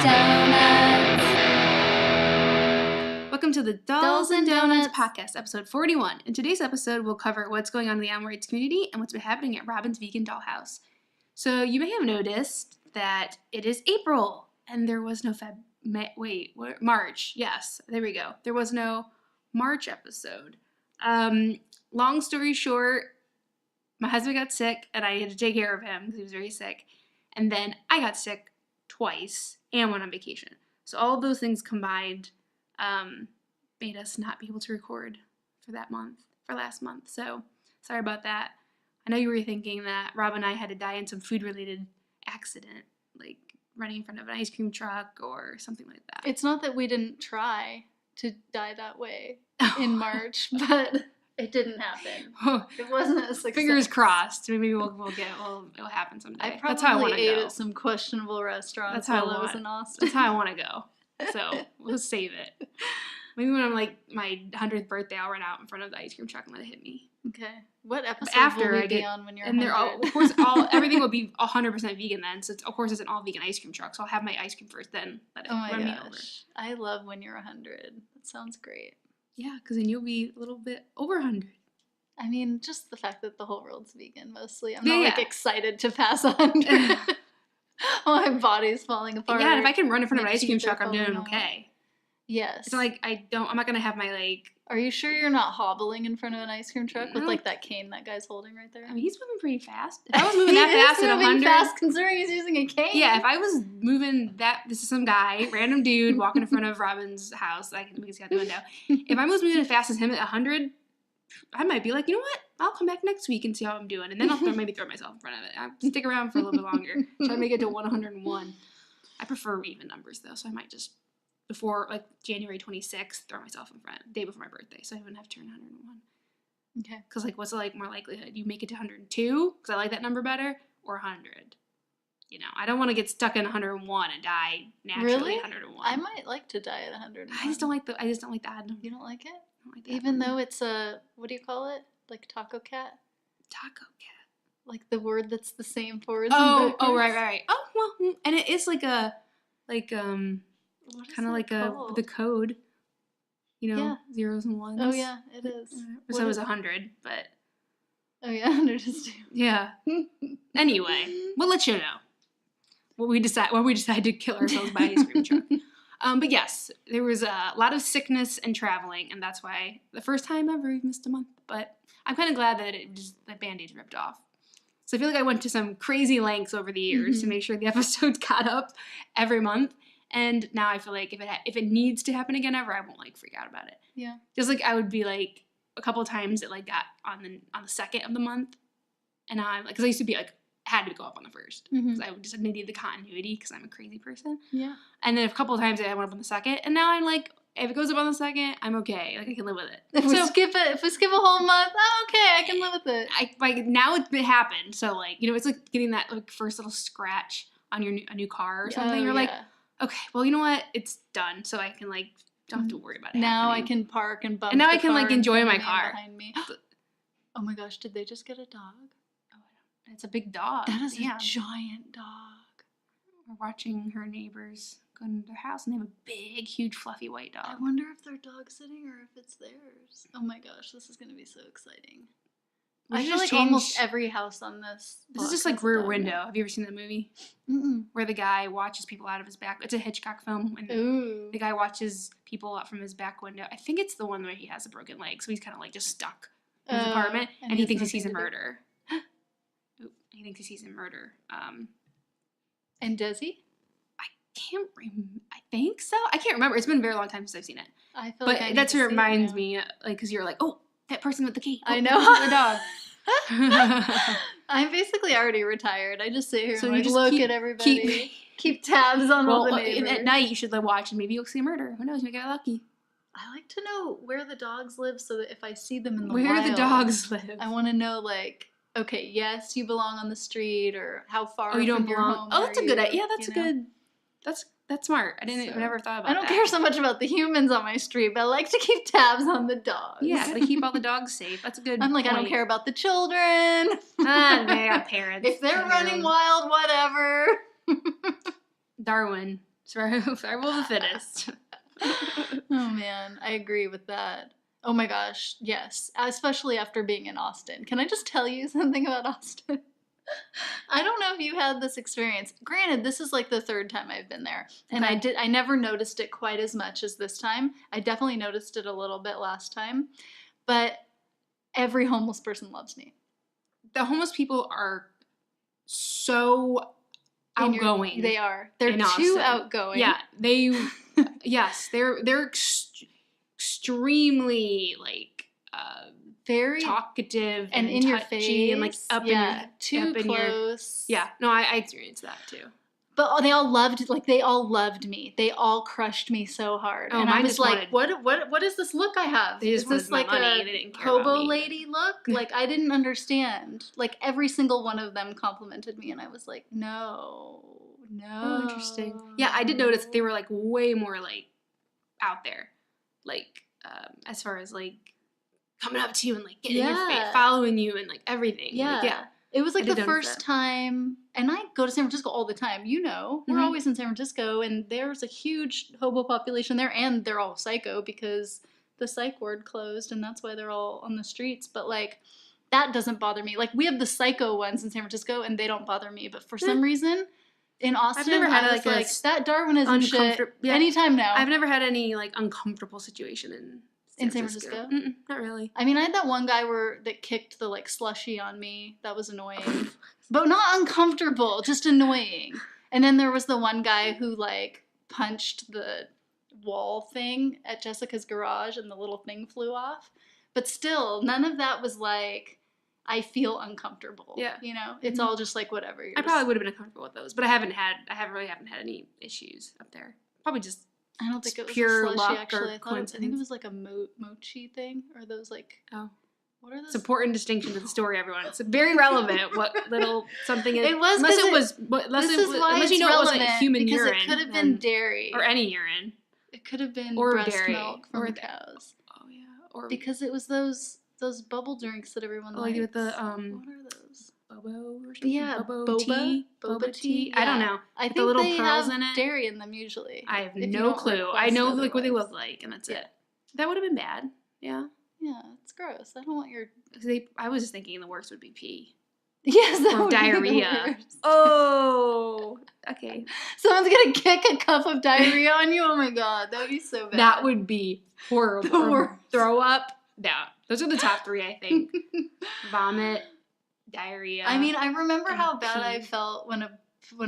Donuts. Welcome to the Dolls and Donuts podcast, episode 41. In today's episode, we'll cover what's going on in the animal rights community and what's been happening at Robin's Vegan Dollhouse. So you may have noticed that it is April, and there was no March. Yes, there we go. There was no March episode. Long story short, my husband got sick, and I had to take care of him because he was very sick. And then I got sick twice and went on vacation. So all of those things combined made us not be able to record for last month. So sorry about that. I know you were thinking that Rob and I had to die in some food-related accident, like running in front of an ice cream truck or something like that. It's not that we didn't try to die that way in March, but it didn't happen. It wasn't a success. Fingers crossed. Maybe it'll happen someday. That's how I want to ate at some questionable restaurants while I was in Austin. That's how I want to go. So we'll save it. Maybe when I'm like my 100th birthday, I'll run out in front of the ice cream truck and let it hit me. Okay. What episode after will we be on when you're 100? And they're all, of course, everything will be 100% vegan then. So of course it's an all vegan ice cream truck. So I'll have my ice cream first, then let it run me over. I love when you're 100. That sounds great. Yeah, because then you'll be a little bit over 100. I mean, just the fact that the whole world's vegan mostly. I'm not excited to pass 100. My body's falling apart. Yeah, and if I can run in front of an ice cream truck, I'm doing okay. Yes. It's like I'm not going to have my Are you sure you're not hobbling in front of an ice cream truck with that cane that guy's holding right there? I mean, he's moving pretty fast. If I was moving that fast at 100. Fast considering he's using a cane. Yeah, if I was moving this is some guy, random dude walking in front of Robin's house, because he's got the window. If I was moving as fast as him at 100, I might be like, you know what? I'll come back next week and see how I'm doing, and then I'll maybe throw myself in front of it. I'll stick around for a little bit longer. Try to make it to 101. I prefer even numbers though, so I might just before January 26th throw myself in front, day before my birthday, so I wouldn't have to turn 101. Okay. Because what's the more likelihood? You make it to 102 because I like that number better, or 100. I don't want to get stuck in 101 and die naturally. Really? 101. I might like to die at 101. I just don't like the odd number. You don't like it? I don't like that even number. though it's a, what do you call it? Like taco cat? Taco cat. Like the word that's the same for words. Oh, right. Oh, well, and it is like a, kind of like the code, zeros and ones. Oh, yeah, it is. So it was 100, but. Oh, yeah, 100 is 2. Yeah. Anyway, we'll let you know when we decide to kill ourselves by ice cream truck. But yes, there was a lot of sickness and traveling, and that's why the first time ever we missed a month. But I'm kind of glad that the Band-Aid's ripped off. So I feel like I went to some crazy lengths over the years to make sure the episodes got up every month. And now I feel like if it needs to happen again ever, I won't freak out about it. Yeah. Just I would be a couple of times it got on the second of the month, and now I'm because I used to be had to go up on the first because I just needed the continuity because I'm a crazy person. Yeah. And then a couple of times I went up on the second, and now I'm if it goes up on the second, I'm okay. I can live with it. If we skip a whole month, okay, I can live with it. Now it happened, so it's getting that first little scratch on a new car or something. You're okay, well, you know what? It's done, so I can don't have to worry about it. Now happening. I can park and bump. And now I can enjoy my car behind me. Oh my gosh! Did they just get a dog? Oh, it's a big dog. That is a giant dog. We're watching her neighbors go into their house, and they have a big, huge, fluffy white dog. I wonder if they're dog sitting or if it's theirs. Oh my gosh, this is gonna be so exciting. I feel like almost every house on this. This is just Rear Window. Have you ever seen that movie? Mm-mm. Where the guy watches people out of his back. It's a Hitchcock film. And the guy watches people out from his back window. I think it's the one where he has a broken leg, so he's kind of just stuck in his apartment, and he thinks he sees a murder. He thinks he sees a murder. And does he? I think so. I can't remember. It's been a very long time since I've seen it. I feel but that's what reminds me, because you're oh, that person with the key. I know. The dog. I'm basically already retired. I just sit here and you just look at everybody. Keep tabs on all the neighbors. At night you should watch and maybe you'll see a murder. Who knows? You might get lucky. I like to know where the dogs live so that if I see them in the wild. Where the dogs live. I want to know okay, yes, you belong on the street, or how far you don't from your belong. home Oh, that's a good idea. Yeah, that's a good. That's smart. I never thought about that. I don't care so much about the humans on my street, but I like to keep tabs on the dogs. Yeah, they keep all the dogs safe. That's a good point. I don't care about the children. They got parents. If they're running wild, whatever. Darwin Survival of the fittest. Oh man, I agree with that. Oh my gosh, yes. Especially after being in Austin. Can I just tell you something about Austin? I don't know if you had this experience. Granted, this is like the third time I've been there. And Okay. I never noticed it quite as much as this time. I definitely noticed it a little bit last time. But every homeless person loves me. The homeless people are so outgoing. They are. They're too Austin. outgoing. Yeah, yes, they're extremely like very talkative and in touchy your face and like up in too close. No, I experienced that too. But they all loved me. They all crushed me so hard. Oh, and I was like, what is this look I have? Is this like money. a they didn't care hobo lady look? Like, I didn't understand. Like, every single one of them complimented me, and I was like, no. Oh, interesting. Yeah, I did notice they were like way more like out there. Like, as far as like coming up to you and like getting in your face, following you and like everything. Yeah. Like, yeah. It was like the first time, and I go to San Francisco all the time, you know. We're always in San Francisco, and there's a huge hobo population there, and they're all psycho because the psych ward closed, and that's why they're all on the streets. But, like, that doesn't bother me. Like, we have the psycho ones in San Francisco, and they don't bother me. But for some reason, in Austin, I've never had I was like that Darwinism shit anytime now. I've never had any, like, uncomfortable situation in San Francisco? Not really. I mean, I had that one guy that kicked the, like, slushie on me. That was annoying. But not uncomfortable, just annoying. And then there was the one guy who, like, punched the wall thing at Jessica's garage and the little thing flew off. But still, none of that was, like, I feel uncomfortable. Yeah. You know? It's all just, like, whatever. I probably would have been uncomfortable with those, but I really haven't had any issues up there. Probably just... I don't think it was pure a slushie, luck actually. or I think it was like a mochi thing, or those like. Oh, what are those? It's an important distinction to the story, everyone. It's very relevant. What little something is. It was unless it was you know it wasn't human because urine. It could have been dairy or any urine. It could have been or breast dairy milk from cows. Oh yeah, or because it was those bubble drinks that everyone likes. Like with the What are those? Bobo or something? Yeah, boba tea. Yeah. I don't know. I think the little they pearls have in it. dairy in them usually. I have no clue. I know like what they look like, and that's it. That would have been bad. Yeah. Yeah, it's gross. I don't want your. I was just thinking the worst would be pee. Yes, that or would diarrhea. Be the worst. Oh, okay. Someone's gonna kick a cup of diarrhea on you. Oh my god, that would be so bad. That would be horrible. Throw up. Yeah, those are the top three, I think. Vomit, diarrhea. I mean, I remember how bad I felt when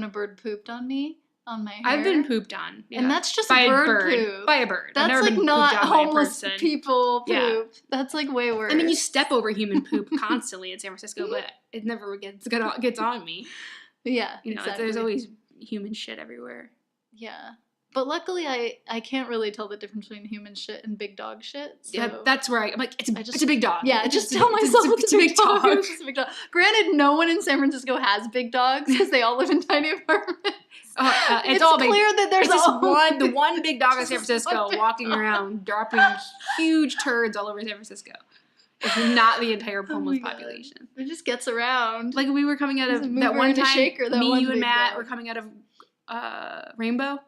a bird pooped on me. On my hair. I've been pooped on. Yeah. And that's just by a bird poop. By a bird. That's I've never like been not pooped on homeless by a person. People poop. Yeah. That's like way worse. I mean, you step over human poop constantly in San Francisco, but it never gets on me. Yeah, you know, exactly. There's always human shit everywhere. Yeah. But luckily, I can't really tell the difference between human shit and big dog shit. So yeah, that's where I'm like, it's a big dog. Yeah, I just tell myself it's a big dog. It's a big dog. Granted, no one in San Francisco has big dogs because they all live in tiny apartments. It's all big. Clear that there's the one big dog in San Francisco walking around dropping huge turds all over San Francisco. It's not the entire homeless population. It just gets around. Like we were coming out of that one time. You and Matt were coming out of Rainbow.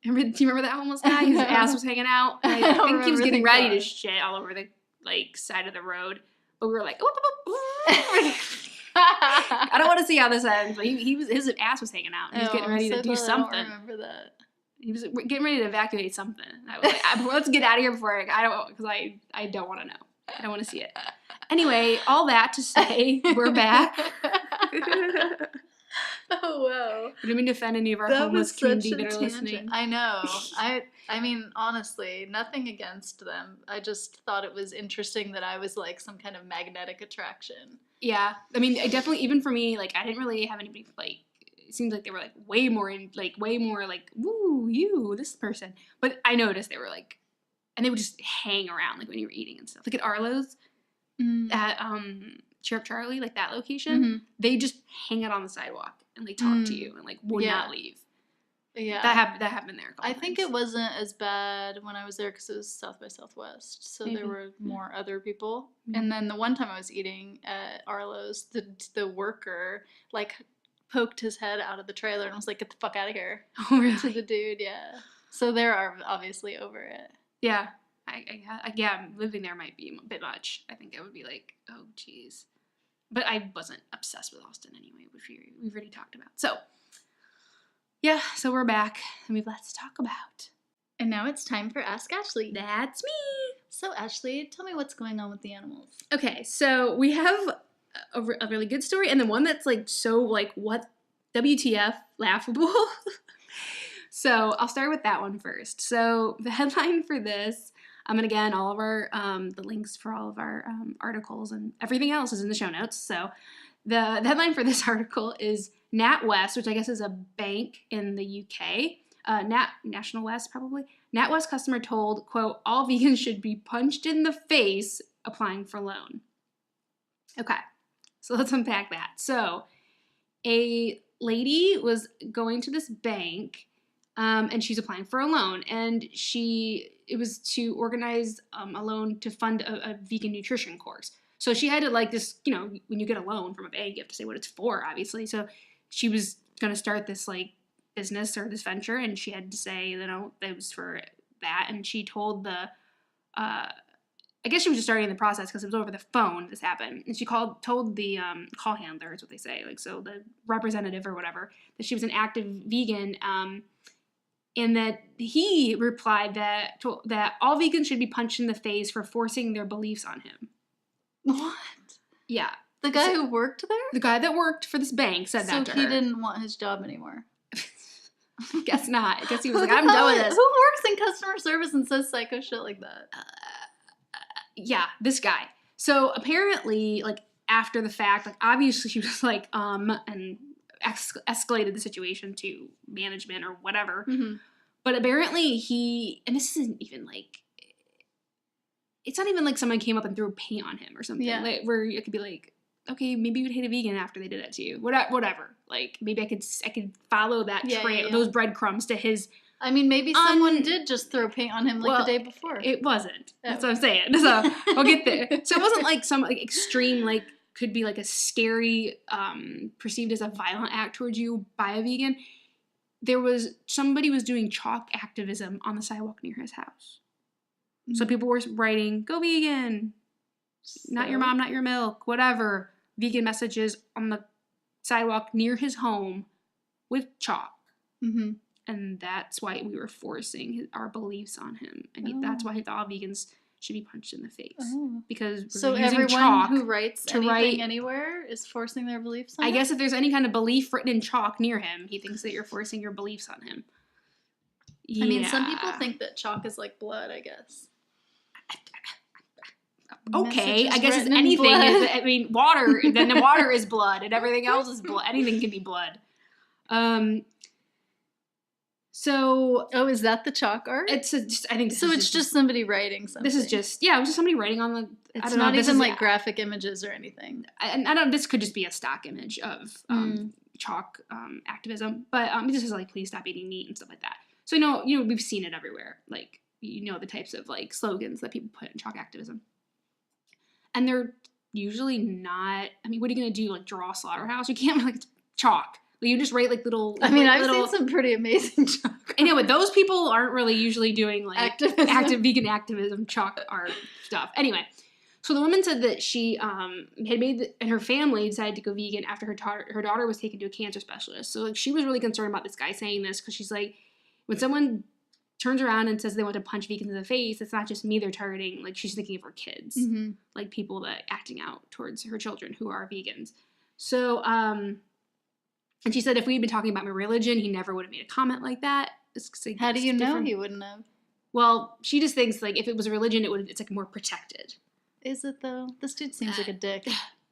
Do you remember that homeless guy? His ass was hanging out. I think he was getting ready to shit all over the like side of the road. But we were like, I don't want to see how this ends. But his ass was hanging out. He was getting ready to do something. I don't remember that. He was getting ready to evacuate something. I was like, let's get out of here before I don't want to know. I don't want to see it. Anyway, all that to say, we're back. Oh, wow. I didn't mean to offend any of our homeless community that are listening. I know. I mean, honestly, nothing against them. I just thought it was interesting that I was like some kind of magnetic attraction. Yeah. I mean, I definitely, even for me, like, I didn't really have anybody, like, it seems like they were, like, way more, woo, you, this person. But I noticed they were, like, and they would just hang around, like, when you were eating and stuff. Like, at Arlo's, at Cheer Up Charlie, like, that location, they just hang out on the sidewalk and, like, talk to you and, like, would not leave. Yeah. That happened there a couple I think times. it wasn't as bad when I was there because it was South by Southwest, so there were more other people. And then the one time I was eating at Arlo's, the worker, like, poked his head out of the trailer and was like, "Get the fuck out of here." Oh, really? To the dude, yeah. So they're obviously over it. Yeah. Yeah, living there might be a bit much. I think I would be like, oh, geez. But I wasn't obsessed with Austin anyway, which we've already talked about. So, yeah, so we're back, and we've lots to talk about. And now it's time for Ask Ashley. That's me. So, Ashley, tell me what's going on with the animals. Okay, so we have a really good story, and then one that's, like, so, like, what? WTF? Laughable. So I'll start with that one first. So the headline for this, and again, all of our, the links for all of our articles and everything else is in the show notes. So the headline for this article is Natwest, which I guess is a bank in the UK. National West, probably. Natwest customer told, quote, all vegans should be punched in the face applying for loan. Okay, so let's unpack that. So a lady was going to this bank, and she's applying for a loan, and it was to organize a loan to fund a vegan nutrition course. So she had to, like, this, you know, when you get a loan from a bank, you have to say what it's for, obviously. So she was going to start this, like, business or this venture, and she had to say, you know, it was for that. And she told I guess she was just starting the process because it was over the phone this happened. And she told the call handler, is what they say, like, so the representative or whatever, that she was an active vegan, and that he replied that all vegans should be punched in the face for forcing their beliefs on him. What? Yeah. The guy who worked there? The guy that worked for this bank said that to her. So he didn't want his job anymore. Guess not. I guess he was like, I'm done with this. Who works in customer service and says psycho shit like that? Yeah, this guy. So apparently, like, after the fact, like, obviously she was like, and escalated the situation to management or whatever. Mm-hmm. But apparently and this isn't even like, it's not even like someone came up and threw paint on him or something. Yeah. Like, where it could be like, okay, maybe you would hate a vegan after they did that to you. Whatever. Like, maybe I could follow that trail, those breadcrumbs to his. I mean, maybe someone did just throw paint on him the day before. It wasn't. That's what I'm saying. So we'll get there. So it wasn't like some like extreme, like, could be like a scary, perceived as a violent act towards you by a vegan. Somebody was doing chalk activism on the sidewalk near his house. Mm-hmm. So people were writing, "Go vegan," not your mom, not your milk, whatever. Vegan messages on the sidewalk near his home with chalk. Mm-hmm. And that's why we were forcing our beliefs on him. And that's why he thought vegans should be punched in the face. Oh. Because so everyone who writes anything anywhere is forcing their beliefs on him? I guess if there's any kind of belief written in chalk near him, he thinks that you're forcing your beliefs on him. Yeah. I mean, some people think that chalk is like blood, I guess. Okay, I guess it's anything. Water, then the water is blood, and everything else is blood. Anything can be blood. So, is that the chalk art? I think so. It's just somebody writing something. This is just it was just somebody writing on the. It's not even like graphic images or anything. I don't. This could just be a stock image of chalk activism, but it just says like, please stop eating meat and stuff like that. So we've seen it everywhere. Like the types of like slogans that people put in chalk activism, and they're usually not. I mean, what are you gonna do? Like draw a slaughterhouse? You can't it's chalk. You just write like little. I mean, I've seen some pretty amazing chalk. I know, but those people aren't really usually doing like active vegan activism chalk art stuff. Anyway, so the woman said that she had made and her family decided to go vegan after her daughter was taken to a cancer specialist. So like she was really concerned about this guy saying this because she's like, when someone turns around and says they want to punch vegans in the face, it's not just me they're targeting. Like she's thinking of her kids, like people that acting out towards her children who are vegans. So and she said if we'd been talking about my religion, he never would have made a comment like that. Like, how do you know he wouldn't have? Well, she just thinks like if it was a religion, it's like more protected. Is it though? This dude seems like a dick.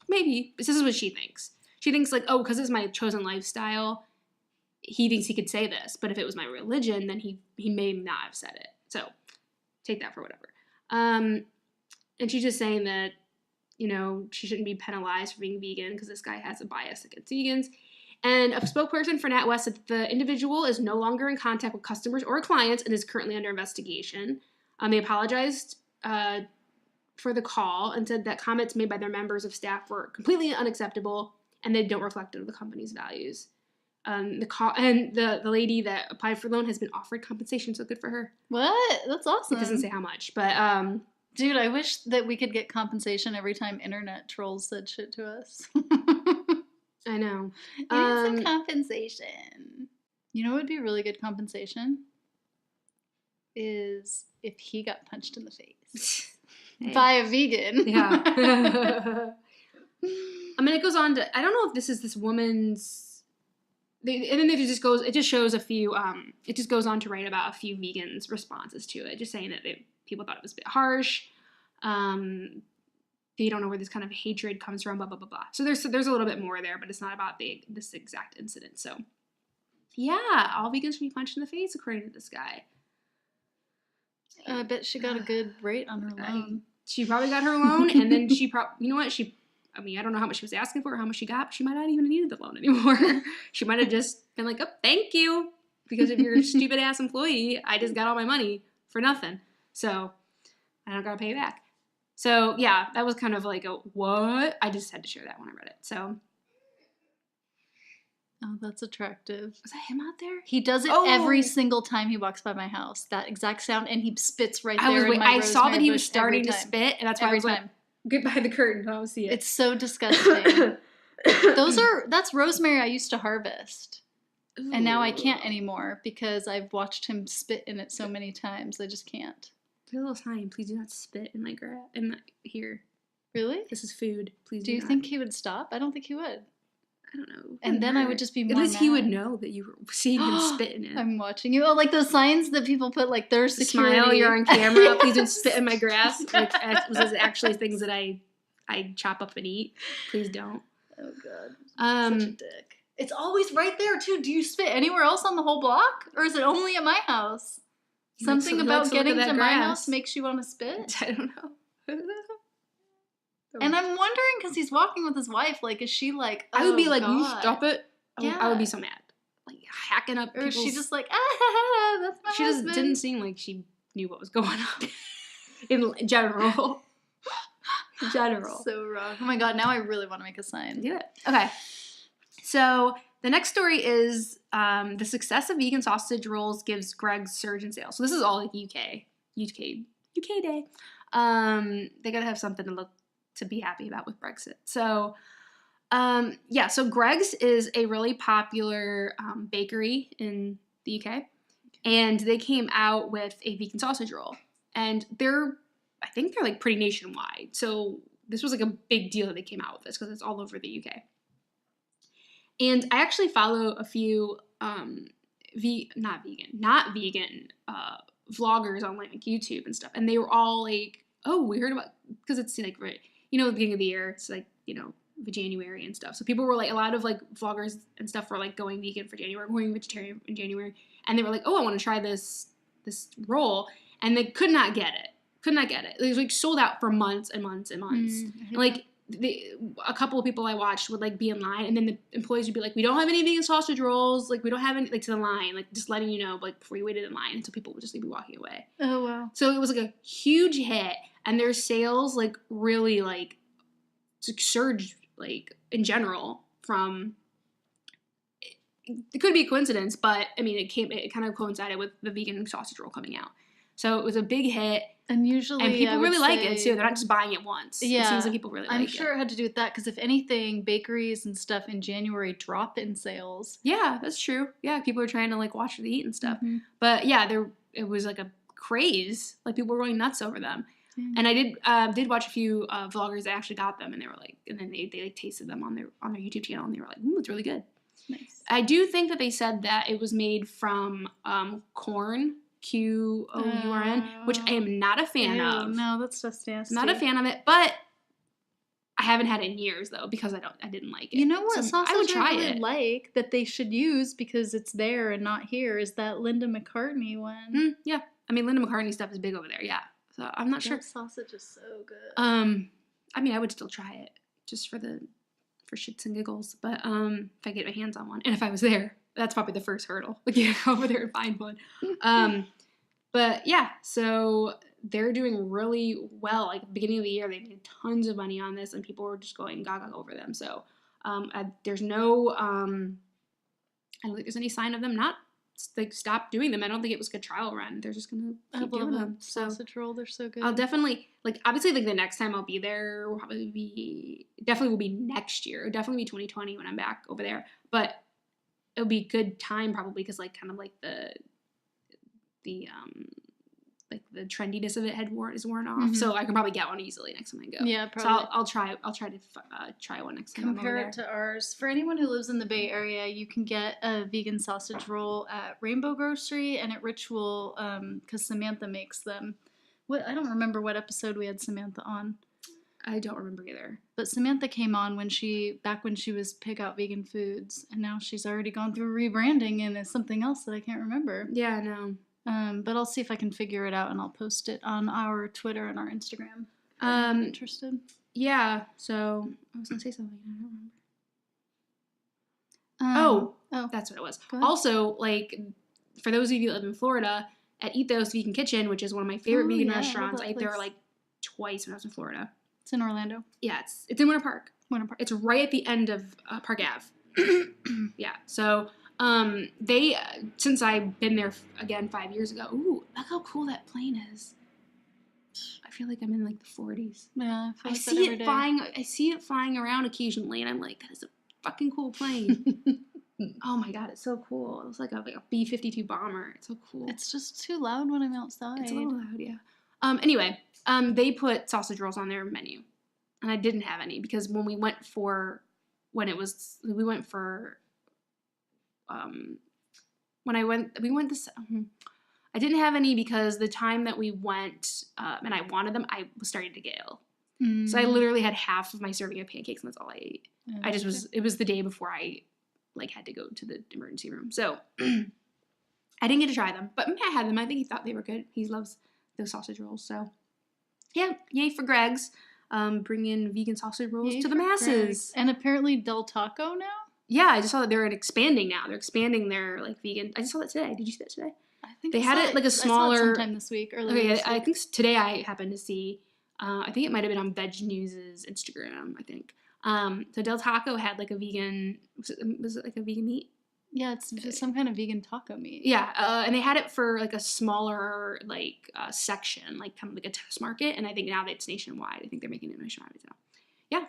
Maybe. This is what she thinks. She thinks like, because it's my chosen lifestyle, he thinks he could say this. But if it was my religion, then he may not have said it. So take that for whatever. And she's just saying that, she shouldn't be penalized for being vegan because this guy has a bias against vegans. And a spokesperson for Natwest said the individual is no longer in contact with customers or clients and is currently under investigation. They apologized for the call and said that comments made by their members of staff were completely unacceptable and they don't reflect the company's values. The lady that applied for the loan has been offered compensation, so good for her. What? That's awesome. It doesn't say how much, but dude, I wish that we could get compensation every time internet trolls said shit to us. I know. You need some compensation. You know what would be really good compensation? Is if he got punched in the face by a vegan. Yeah. I mean, it goes on to, I don't know if this is this woman's, and then it just shows a few, it just goes on to write about a few vegans' responses to it, just saying that people thought it was a bit harsh. They don't know where this kind of hatred comes from, blah, blah, blah, blah. So there's a little bit more there, but it's not about this exact incident. So, yeah, all vegans should be punched in the face, according to this guy. I bet she got a good rate on her loan. She probably got her loan, and then you know what? I don't know how much she was asking for or how much she got, but she might not even have needed the loan anymore. She might have just been like, oh, thank you. Because of your stupid ass employee, I just got all my money for nothing. So I don't got to pay you back. So yeah, that was kind of like a what? I just had to share that when I read it. So. Oh, that's attractive. Was that him out there? He does it every single time he walks by my house. That exact sound, and he spits right there in my I saw that he was starting to spit, and that's why I was like, get behind the curtain, I'll see it. It's so disgusting. That's rosemary I used to harvest. Ooh. And now I can't anymore because I've watched him spit in it so many times. I just can't. Get a little sign, please do not spit in my grass. Here. Really? This is food. Please do you think he would stop? I don't think he would. I don't know. And then I would just be more At least mad. He would know that you were seeing him spit in it. I'm watching you. Oh, like those signs that people put, like, there's security. Smile, you're on camera. Please don't spit in my grass. Which was actually things that I chop up and eat. Please don't. Oh, God. Such a dick. It's always right there, too. Do you spit anywhere else on the whole block? Or is it only at my house? Something about getting to my house makes you want to spit? I don't know. And I'm wondering, because he's walking with his wife, like, is she like, oh, I would be like, God. you stop it. Yeah. I would be so mad. Like, hacking up Or people's... is she just like, that's my husband. She didn't seem like she knew what was going on. In general. So wrong. Oh my God, now I really want to make a sign. Do it. Okay. So, the next story is the success of vegan sausage rolls gives Greg's surge in sales. So, this is all like UK day. They gotta have something to be happy about with Brexit. So, so Greg's is a really popular bakery in the UK, and they came out with a vegan sausage roll, and I think they're like pretty nationwide. So this was like a big deal that they came out with this because it's all over the UK. And I actually follow a few not vegan vloggers on like YouTube and stuff, and they were all like, oh, we heard about, because it's like right. The beginning of the year, it's like, the January and stuff. So people were like, a lot of like vloggers and stuff were like going vegan for January, going vegetarian in January. And they were like, oh, I want to try this roll. And they could not get it. It was like sold out for months and months and months. And like a couple of people I watched would like be in line, and then the employees would be like, we don't have any vegan sausage rolls. Like we don't have any, like to the line, like just letting you know, like before you waited in line. And so people would just be walking away. Oh, wow. So it was like a huge hit. And their sales, like, really, like, surged, like, in general from, it could be a coincidence, but, I mean, it kind of coincided with the vegan sausage roll coming out. So it was a big hit. And usually, and people really like it, too. They're not just buying it once. Yeah. It seems like people really like it. I'm sure it had to do with that, because if anything, bakeries and stuff in January drop in sales. Yeah, that's true. Yeah, people are trying to, like, watch what they eat and stuff. Mm-hmm. But, yeah, it was, like, a craze. Like, people were going nuts over them. And I did watch a few vloggers that actually got them, and they were like, and then they like tasted them on their YouTube channel, and they were like, it's really good. Nice. I do think that they said that it was made from corn, Quorn, which I am not a fan of. No, that's just nasty. Not a fan of it, but I haven't had it in years though because I didn't like it. You know what sausage I would try really like that they should use because it's there and not here is that Linda McCartney one. Yeah, I mean Linda McCartney stuff is big over there. Yeah. So I'm not sure. That sausage is so good. I mean, I would still try it just for shits and giggles. But if I get my hands on one, and if I was there, that's probably the first hurdle. Like, you go over there and find one. But yeah, so they're doing really well. Like, at the beginning of the year, they made tons of money on this, and people were just going gaga over them. So There's no, I don't think there's any sign of them not like stop doing them. I don't think it was a good trial run. They're just gonna keep doing them. Sausage roll, they're so good. I'll definitely obviously the next time I'll be there will definitely be next year. It'll definitely be 2020 when I'm back over there. But it'll be a good time probably because kind of the trendiness of it is worn off. Mm-hmm. So I can probably get one easily next time I go. Yeah, probably. So I'll try to try one next time. Compare it to ours. For anyone who lives in the Bay Area, you can get a vegan sausage roll at Rainbow Grocery and at Ritual because Samantha makes them. I don't remember what episode we had Samantha on. I don't remember either. But Samantha came on back when she was Pick Out Vegan Foods, and now she's already gone through rebranding and it's something else that I can't remember. Yeah, I know. But I'll see if I can figure it out and I'll post it on our Twitter and our Instagram. If you're interested. Yeah. So I was gonna say something. I don't remember. That's what it was. Also, for those of you that live in Florida, at Ethos Vegan Kitchen, which is one of my favorite vegan restaurants, I ate there twice when I was in Florida. It's in Orlando. Yeah, it's in Winter Park. Winter Park. It's right at the end of Park Ave. Yeah. So. They, since I've been there again 5 years ago, ooh, look how cool that plane is. I feel like I'm in the 40s. Yeah, I see it flying around occasionally, and I'm like, that is a fucking cool plane. Oh my god, it's so cool. It's like a B-52 bomber. It's so cool. It's just too loud when I'm outside. It's a little loud, yeah. Anyway, they put sausage rolls on their menu, and I didn't have any because when we went for I didn't have any because the time that we went and I wanted them, I was starting to get ill. Mm. So I literally had half of my serving of pancakes and that's all I ate. It was the day before I had to go to the emergency room. So I didn't get to try them, but I had them. I think he thought they were good. He loves those sausage rolls. So yeah, yay for Greg's. Bringing vegan sausage rolls to the masses. Greg's. And apparently Del Taco now? Yeah, I just saw that they're expanding now. They're expanding their vegan. I just saw that today. Did you see that today? I think they had it a smaller. I saw it sometime this week. I think today I happened to see. I think it might have been on Veg News's Instagram. I think. So Del Taco had a vegan. Was it a vegan meat? Yeah, it's some kind of vegan taco meat. Yeah, and they had it for a smaller section, kind of a test market. And I think now that it's nationwide. I think they're making it nationwide. So, yeah.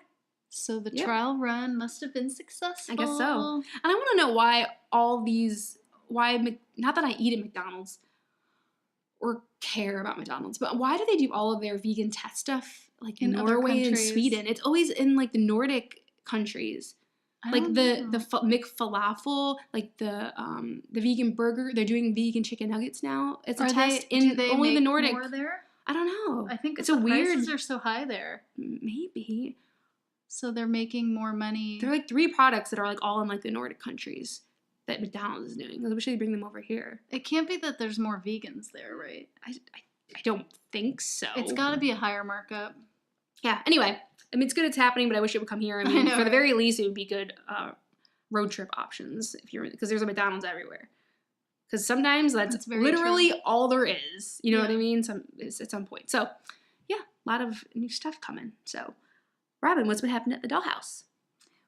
So the trial run must have been successful. I guess so. And I want to know why not that I eat at McDonald's or care about McDonald's, but why do they do all of their vegan test stuff in Norway and Sweden? It's always in the Nordic countries. The McFalafel, the vegan burger, they're doing vegan chicken nuggets now. It's a test in only the Nordic. More there? I don't know. I think it's a weird. Prices are so high there. Maybe. So they're making more money. There are 3 products that are all in the Nordic countries that McDonald's is doing. I wish they'd bring them over here. It can't be that there's more vegans there, right? I don't think so. It's got to be a higher markup. Yeah. Anyway, it's good it's happening, but I wish it would come here. I know, for the very least, it would be good road trip options because there's a McDonald's everywhere. Because sometimes that's literally all there is. You know what I mean? At some point. So, yeah, a lot of new stuff coming. So. Robin, what's been happening at the Dollhouse?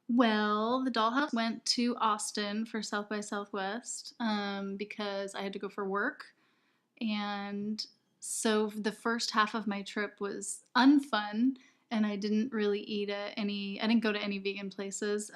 Well, the Dollhouse went to Austin for South by Southwest because I had to go for work. And so the first half of my trip was unfun, and I didn't really I didn't go to any vegan places.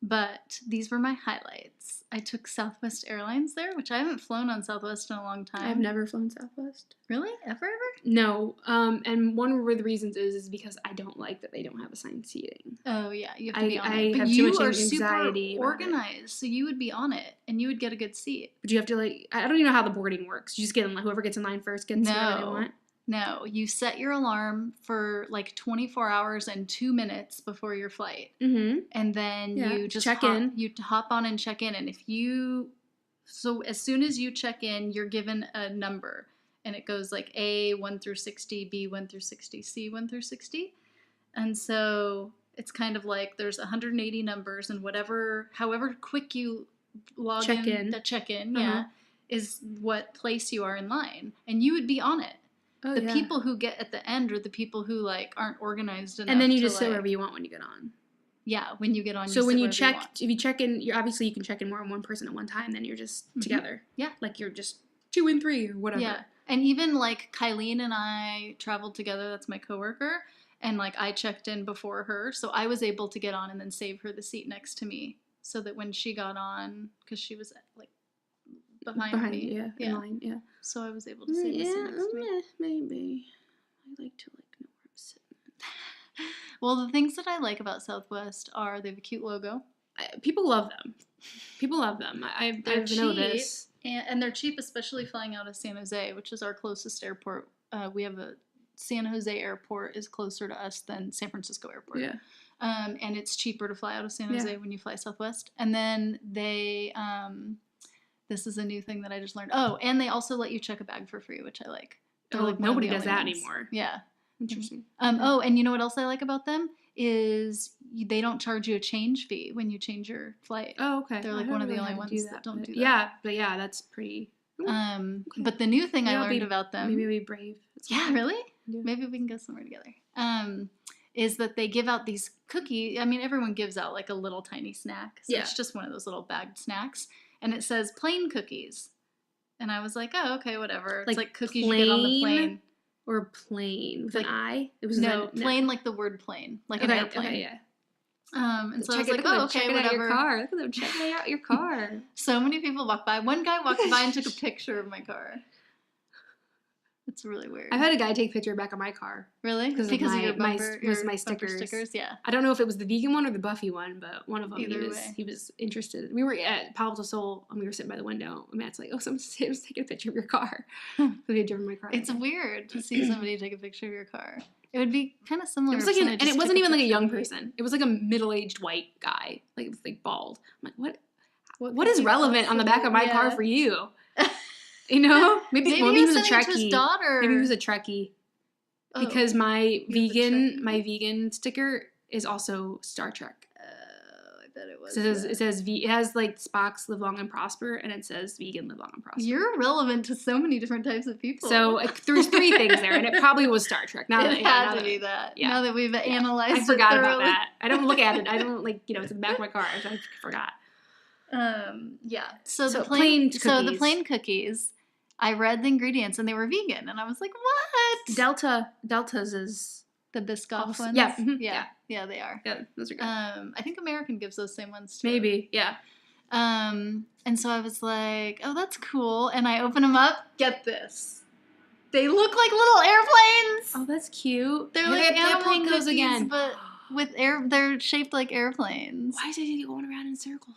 But these were my highlights. I took Southwest Airlines there, which I haven't flown on Southwest in a long time. I've never flown Southwest. Really? Ever? No. And one of the reasons is because I don't like that they don't have assigned seating. Oh, yeah. You have to be on it. I have too much anxiety. You are super organized, so you would be on it, and you would get a good seat. But you have to, I don't even know how the boarding works. You just get in, whoever gets in line first gets whatever they want. No, you set your alarm for 24 hours and 2 minutes before your flight. Mm-hmm. And then you just check in. You hop on and check in. And so as soon as you check in, you're given a number. And it goes A 1 through 60, B 1 through 60, C 1 through 60. And so it's kind of there's 180 numbers, and however quick you check in, is what place you are in line. And you would be on it. Oh, the people who get at the end are the people who aren't organized enough. And then you just sit wherever you want when you get on. Yeah, when you get on, So you when sit you wherever check, want. if you check in, you obviously you can check in more than one person at one time. Then you're just together. Yeah. Like you're just 2 and 3 or whatever. Yeah. And even, like, Kylene and I traveled together. That's my coworker. And, like, I checked in before her. So I was able to get on and then save her the seat next to me. So that when she got on, because she was, like, behind me. Yeah, in line, yeah. So I was able to save the seat next to me. Maybe. I like to, like, know where I'm sitting. Well, the things that I like about Southwest are they have a cute logo. People love them. I've noticed. And they're cheap, especially flying out of San Jose, which is our closest airport. We have a San Jose airport is closer to us than San Francisco airport. Yeah. And it's cheaper to fly out of San Jose when you fly Southwest. And then they, this is a new thing that I just learned. Oh, and they also let you check a bag for free, which I like. They're like nobody does that anymore. Yeah. Interesting. Oh, and you know what else I like about them is they don't charge you a change fee when you change your flight. Oh, okay. They're like one of the only ones that don't do that. Yeah, but yeah, that's pretty. Okay. But the new thing I learned about them. Maybe be brave. Yeah, really? Yeah. Maybe we can go somewhere together. Is that they give out these cookies. I mean, everyone gives out like a little tiny snack. So it's just one of those little bagged snacks. And it says plain cookies. And I was like, oh, okay, whatever. It's like cookies you get on the plane. Or plain with like, an I? It was plain like the word plane. Like an airplane. Okay, yeah. And so I was like, oh, okay, whatever. Look at them checking out your car. So many people walked by. One guy walked by and took a picture of my car. It's really weird. I've had a guy take a picture back of my car. Really? Because of your bumper, my stickers. Yeah. I don't know if it was the vegan one or the Buffy one, but one of them Either he was interested. We were at Palo del Sol and we were sitting by the window. And Matt's like, oh, someone's taking a picture of your car. So we had driven my car. It's weird to see somebody take a picture of your car. It would be kind of similar. It was like and it wasn't even like a young person. It was like a middle-aged white guy, like bald. I'm like, what is relevant on the back of my car for you? You know, maybe he was a Trekkie. His daughter. Maybe he was a Trekkie. Because my vegan sticker is also Star Trek. Oh, I bet it was. So it has like Spock's live long and prosper, and it says vegan live long and prosper. You're relevant to so many different types of people. So there's 3 things there, and it probably was Star Trek. It had to be that. Yeah. Now that we've analyzed it, I forgot about that. I don't look at it. I don't it's in the back of my car. So I forgot. Yeah. So the plain cookies. I read the ingredients and they were vegan, and I was like, "What?" Delta's is the Biscoff ones. Yeah. Yeah, they are. Yeah, those are good. I think American gives those same ones too. Maybe, yeah. And so I was like, "Oh, that's cool." And I open them up. Get this. They look like little airplanes. Oh, that's cute. They're like animal cookies, again, but they're shaped like airplanes. Why is it going around in circles?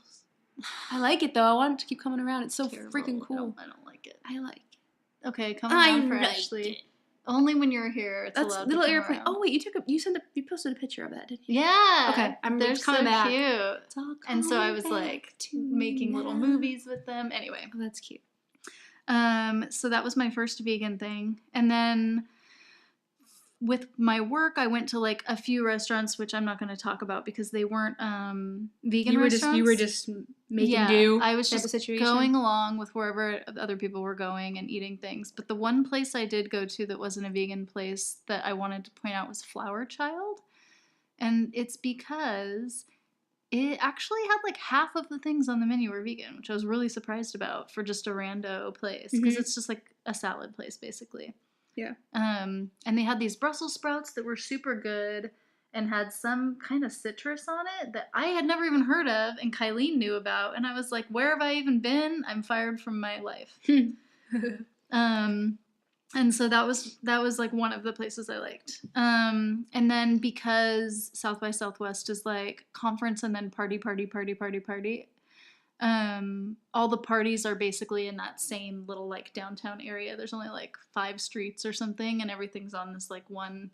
I like it though. I want it to keep coming around. It's so freaking cool. I don't like it. I like it. Okay, come around for Ashley. Only when you're here. It's allowed little to come airplane. Around. Oh wait, you posted a picture of that, didn't you? Yeah. Okay, they're coming back. Cute. It's all and so I was like making little movies with them. Anyway. Oh, that's cute. So that was my first vegan thing, and then with my work, I went to like a few restaurants, which I'm not going to talk about because they weren't vegan restaurants. You were just making do. I was just going along with wherever other people were going and eating things. But the one place I did go to that wasn't a vegan place that I wanted to point out was Flower Child. And it's because it actually had like half of the things on the menu were vegan, which I was really surprised about for just a rando place. Because it's just like a salad place, basically. Yeah. And they had these Brussels sprouts that were super good and had some kind of citrus on it that I had never even heard of and Kylene knew about. And I was like, where have I even been? I'm fired from my life. And so that was like one of the places I liked. And then because South by Southwest is like conference and then party. All the parties are basically in that same little like downtown area. There's only like 5 streets or something, and everything's on this like one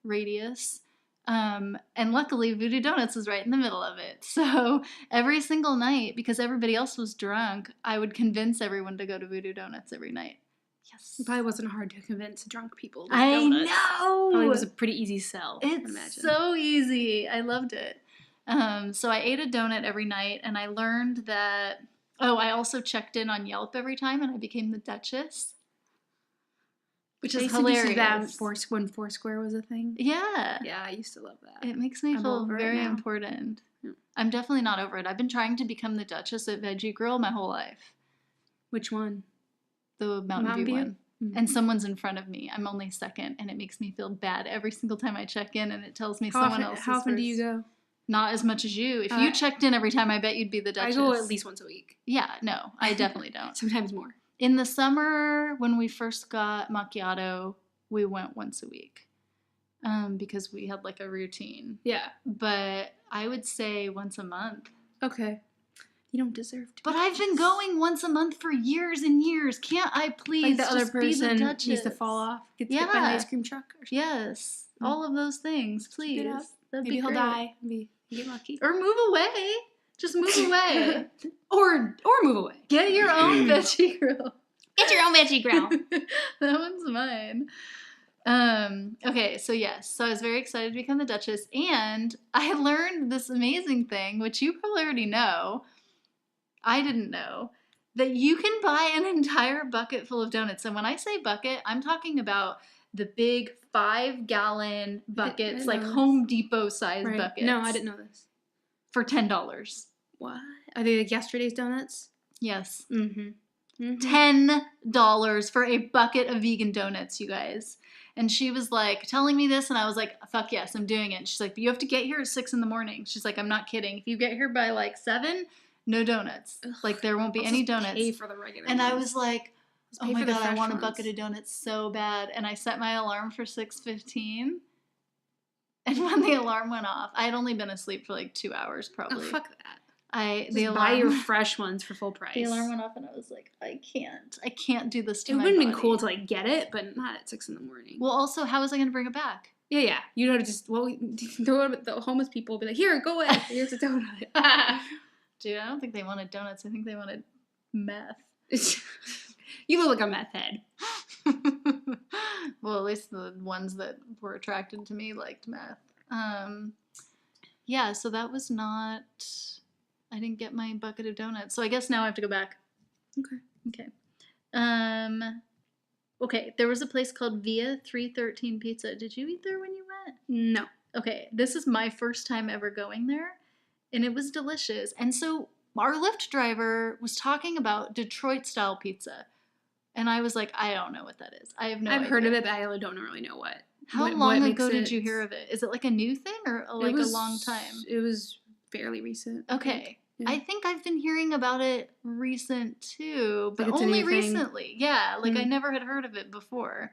radius. And luckily Voodoo Doughnuts is right in the middle of it. So every single night, because everybody else was drunk, I would convince everyone to go to Voodoo Doughnuts every night. Yes. It probably wasn't hard to convince drunk people. I donuts. know. Probably was a pretty easy sell. It's so easy. I loved it. So I ate a donut every night, and I learned that, I also checked in on Yelp every time, and I became the Duchess. which is I used hilarious. to do that when Foursquare was a thing. Yeah. Yeah, I used to love that. It makes me feel very important. Yeah. I'm definitely not over it. I've been trying to become the Duchess at Veggie Grill my whole life. Which one? The Mountain View one. Mm-hmm. And someone's in front of me. I'm only second, and it makes me feel bad every single time I check in, and it tells me someone else is How often first. do you go? Not as much as you. If you checked in every time, I bet you'd be the Duchess. I go at least once a week. Yeah, no, I definitely don't. Sometimes more. In the summer, when we first got macchiato, we went once a week because we had like a routine. Yeah. But I would say once a month. Okay. You don't deserve to. But I've been going once a month for years and years. Can't I please like the other person needs to fall off? Get hit by an ice cream truck or something. Yes. All of those things, please. Maybe he'll die. Maybe you get lucky. Or move away. Just move away. or move away. Get your own veggie grill. Get your own veggie grill. That one's mine. Okay, so yes. So I was very excited to become the Duchess, and I learned this amazing thing, which you probably already know. I didn't know. That you can buy an entire bucket full of donuts. And when I say bucket, I'm talking about the big 5-gallon buckets, like Home Depot size buckets. No, I didn't know this. For $10. What? Are they like yesterday's donuts? Yes. Mm-hmm. $10 for a bucket of vegan donuts, you guys. And she was like telling me this, and I was like, fuck yes, I'm doing it. And she's like, but you have to get here at 6 a.m. She's like, I'm not kidding. If you get here by like 7, no donuts. Ugh, like there won't be any donuts. Pay for the regular and ones. I was like, oh my God, I want a bucket of donuts so bad. And I set my alarm for 6:15. And when the alarm went off, I had only been asleep for like 2 hours probably. Oh, fuck that. Buy your fresh ones for full price. The alarm went off and I was like, I can't do this to my body. It would have been cool to like get it, but not at 6 a.m. Well, also, how was I going to bring it back? Yeah. You know, just throw it at the homeless people. Be like, here, go away. Here's a donut. Dude, I don't think they wanted donuts. I think they wanted meth. You look like a meth head. Well, at least the ones that were attracted to me liked meth. Yeah, so that was not... I didn't get my bucket of donuts. So I guess now I have to go back. Okay. Okay, there was a place called Via313 Pizza. Did you eat there when you went? No. Okay, this is my first time ever going there, and it was delicious. And so our Lyft driver was talking about Detroit-style pizza, and I was like, I don't know what that is. I have no idea. I've heard of it, but I don't really know what. How long ago did you hear of it? Is it like a new thing or like a long time? It was fairly recent. Okay. Yeah. I think I've been hearing about it recent too, but like only recently. Yeah, like I never had heard of it before.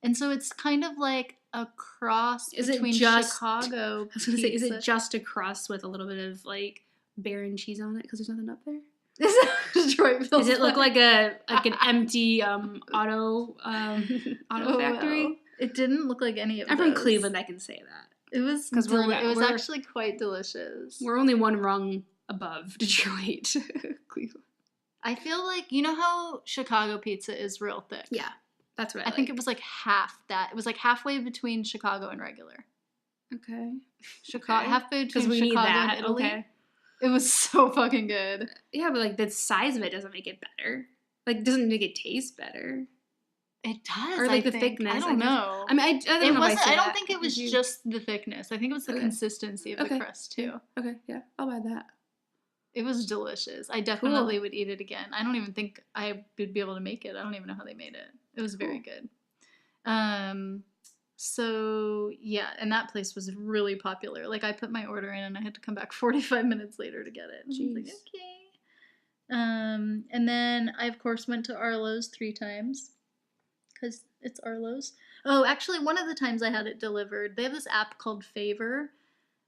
And so it's kind of like a cross between Chicago I was going to say, is it just a crust with a little bit of like barren cheese on it because there's nothing up there? Detroit Does it look like an empty auto factory? Wow. It didn't look like any of I'm those. from Cleveland, I can say that. It was because it was actually quite delicious. We're only one rung above Detroit. Cleveland. I feel like, you know how Chicago pizza is real thick? Yeah, that's what I think it was like half that. It was like halfway between Chicago and regular. Okay. Halfway between Chicago and Italy. Okay. It was so fucking good. Yeah, but like the size of it doesn't make it better. Like, doesn't make it taste better. It does, or like the thickness. I don't know. I mean, I don't know. I don't think it was just the thickness. I think it was the consistency of the crust too. Okay, yeah, I'll buy that. It was delicious. I definitely would eat it again. I don't even think I would be able to make it. I don't even know how they made it. It was very good. So yeah, and that place was really popular. Like I put my order in and I had to come back 45 minutes later to get it. And I was like, okay. And then I of course went to Arlo's 3 times. Because it's Arlo's. Oh, actually, one of the times I had it delivered, they have this app called Favor.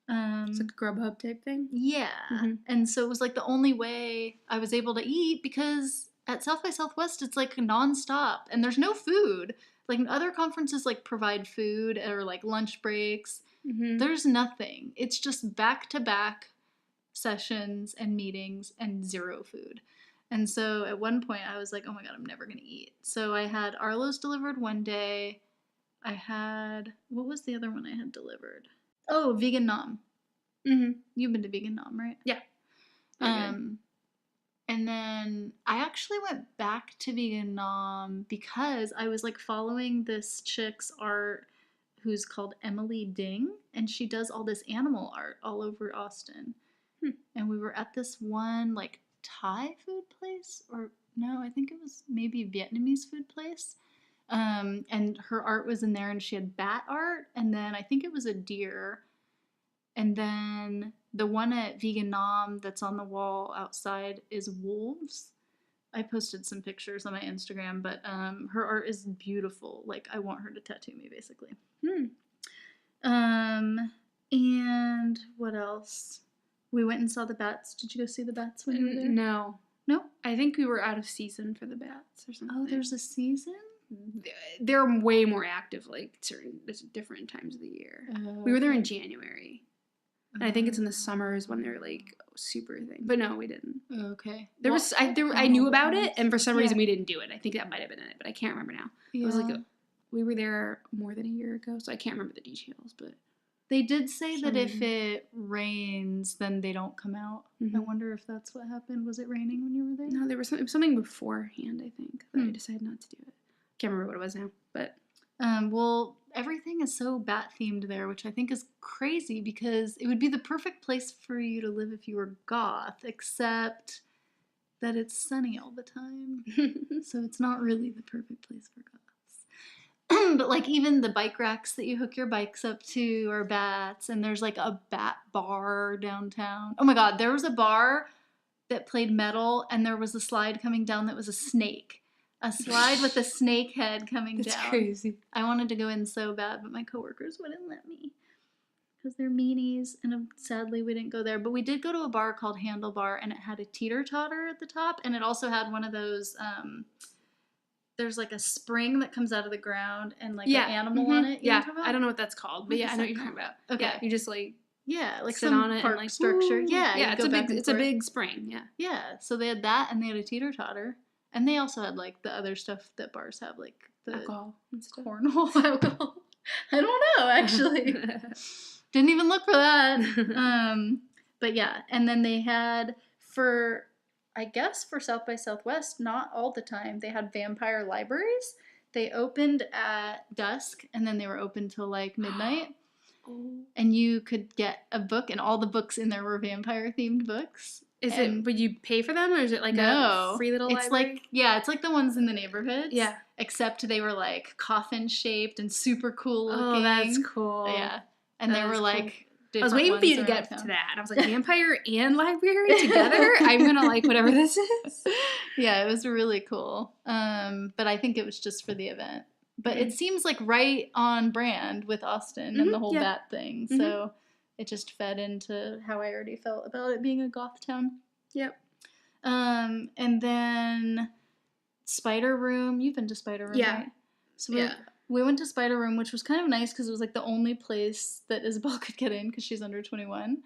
It's like a Grubhub type thing? Yeah. Mm-hmm. And so it was like the only way I was able to eat because at South by Southwest, it's like nonstop. And there's no food. Like other conferences like provide food or like lunch breaks. Mm-hmm. There's nothing. It's just back-to-back sessions and meetings and 0 food. And so at one point I was like, oh my God, I'm never going to eat. So I had Arlo's delivered one day. What was the other one I had delivered? Oh, Vegan Nom. Mm-hmm. You've been to Vegan Nom, right? Yeah. And then I actually went back to Vegan Nom because I was like following this chick's art who's called Emily Ding, and she does all this animal art all over Austin. And we were at this one like Thai food place, or no, I think it was maybe Vietnamese food place. And her art was in there, and she had bat art, and then I think it was a deer. And then the one at Vegan Nom that's on the wall outside is wolves. I posted some pictures on my Instagram, but her art is beautiful. Like, I want her to tattoo me, basically. And what else? We went and saw the bats. Did you go see the bats when you were there? No. No? I think we were out of season for the bats or something. Oh, there's a season? They're way more active, like, certain different times of the year. We were there in January. And I think it's in the summers when they're, like, super thing. But no, we didn't. Okay. I knew about it, and for some reason we didn't do it. I think that might have been in it, but I can't remember now. Yeah. It was like we were there more than a year ago, so I can't remember the details, but... They did say that if it rains, then they don't come out. Mm-hmm. I wonder if that's what happened. Was it raining when you were there? No, there was something beforehand, I think, that I decided not to do it. Can't remember what it was now, but... Well, everything is so bat-themed there, which I think is crazy because it would be the perfect place for you to live if you were goth, except that it's sunny all the time. So it's not really the perfect place for goths. But, like, even the bike racks that you hook your bikes up to are bats, and there's, like, a bat bar downtown. Oh, my God, there was a bar that played metal, and there was a slide coming down that was a snake. A slide with a snake head coming down. That's crazy. I wanted to go in so bad, but my coworkers wouldn't let me because they're meanies, and sadly we didn't go there. But we did go to a bar called Handlebar, and it had a teeter-totter at the top, and it also had one of those... there's like a spring that comes out of the ground and like an animal on it. Yeah, I don't know what that's called, but I know what you're talking about. Okay. Yeah, you just like like sit some on it park and like structure. Yeah, yeah, it's a big spring. Yeah, yeah. So they had that, and they had a teeter totter, and they also had like the other stuff that bars have, like the alcohol and stuff. Cornhole alcohol. I don't know actually. Didn't even look for that. But yeah, and then they had I guess for South by Southwest, not all the time, they had vampire libraries. They opened at dusk, and then they were open till like midnight. And you could get a book, and all the books in there were vampire-themed books. Would you pay for them, or is it like a free little library? It's like the ones in the neighborhoods. Yeah. Except they were like coffin-shaped and super cool looking. Oh, that's cool. Yeah. And they were like... I was waiting for you to get to that. I was like, vampire and library together? I'm going to like whatever this is. Yeah, it was really cool. But I think it was just for the event. But it seems like right on brand with Austin and the whole bat thing. So it just fed into how I already felt about it being a goth town. Yep. And then Spider Room. You've been to Spider Room, right? So we went to Spider Room, which was kind of nice because it was like the only place that Isabel could get in because she's under 21.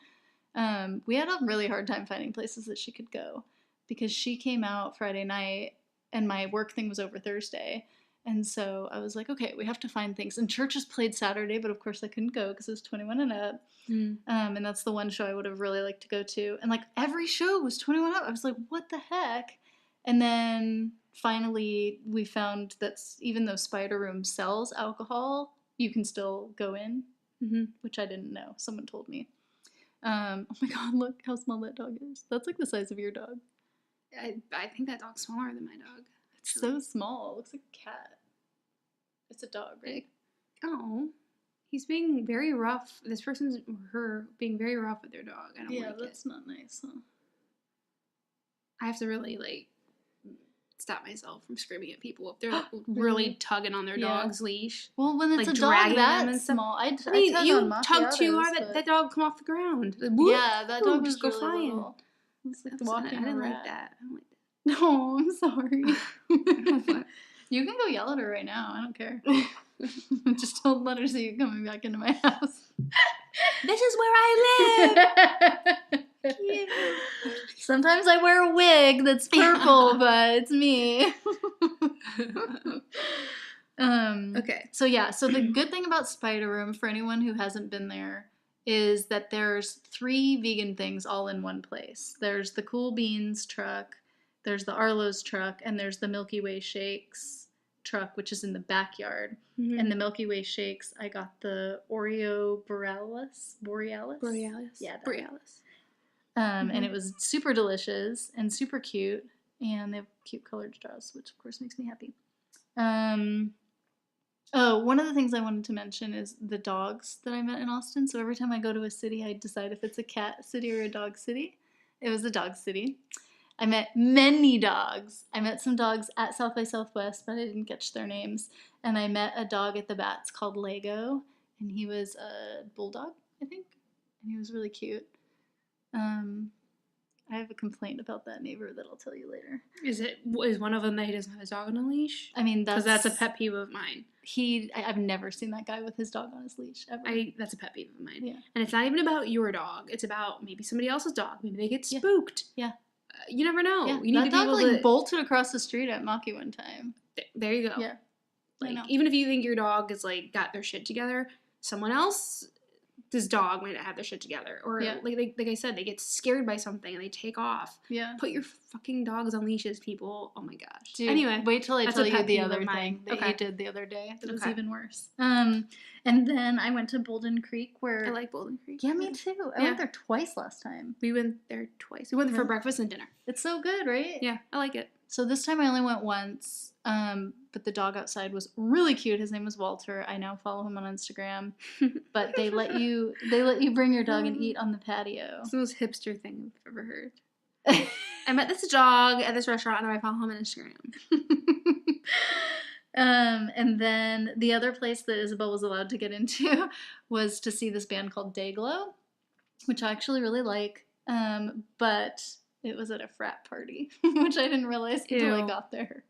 We had a really hard time finding places that she could go because she came out Friday night and my work thing was over Thursday. And so I was like, okay, we have to find things. And churches played Saturday, but of course I couldn't go because it was 21 and up. And that's the one show I would have really liked to go to. And like every show was 21 up. I was like, what the heck? And then... finally, we found that even though Spider Room sells alcohol, you can still go in, which I didn't know. Someone told me. Oh my God, look how small that dog is. That's like the size of your dog. I think that dog's smaller than my dog. It's so small. It looks like a cat. It's a dog, right? He's being very rough. This person's being very rough with their dog. I don't like it. Yeah, that's not nice, huh? I have to really, like, stop myself from screaming at people if they're like, really tugging on their dog's leash. Well, when it's like, a dog that small, I you tug too hard, that dog come off the ground. Yeah, that dog just was go really flying. Little. It's like walking I didn't a rat. like that. I don't like that. No, I'm sorry. You can go yell at her right now. I don't care. Just don't let her see you coming back into my house. This is where I live. Cute. Sometimes I wear a wig that's purple, but it's me. Okay. So the good thing about Spider Room, for anyone who hasn't been there, is that there's 3 vegan things all in one place. There's the Cool Beans truck, there's the Arlo's truck, and there's the Milky Way Shakes truck, which is in the backyard. Mm-hmm. And the Milky Way Shakes, I got the Oreo Borealis. Yeah, Borealis. And it was super delicious and super cute, and they have cute colored straws, which of course makes me happy. One of the things I wanted to mention is the dogs that I met in Austin. So every time I go to a city, I decide if it's a cat city or a dog city. It was a dog city. I met many dogs. I met some dogs at South by Southwest, but I didn't catch their names. And I met a dog at the Bats called Lego, and he was a bulldog, I think. And he was really cute. I have a complaint about that neighbor that I'll tell you later. Is one of them that he doesn't have his dog on a leash? I mean, because that's a pet peeve of mine. I've never seen that guy with his dog on his leash ever. That's a pet peeve of mine. Yeah. And it's not even about your dog. It's about maybe somebody else's dog. Maybe they get spooked. Yeah. You never know. Yeah. You need that to be dog able to bolted across the street at Milky one time. There you go. Yeah. Like, even if you think your dog is like got their shit together, someone else. This dog might not have their shit together. Or, like I said, they get scared by something and they take off. Yeah. Put your fucking dogs on leashes, people. Oh, my gosh. Dude, anyway. Wait till I tell you the other thing that you did the other day. That was even worse. And then I went to Bouldin Creek where... I like Bouldin Creek. Yeah, me too. I went there twice last time. We went there twice. We went there for breakfast and dinner. It's so good, right? Yeah, I like it. So this time I only went once, but the dog outside was really cute. His name was Walter. I now follow him on Instagram. But they let you bring your dog and eat on the patio. It's the most hipster thing I've ever heard. I met this dog at this restaurant and I follow him on Instagram. And then the other place that Isabel was allowed to get into was to see this band called Dayglow, which I actually really like. But it was at a frat party, which I didn't realize until I got there.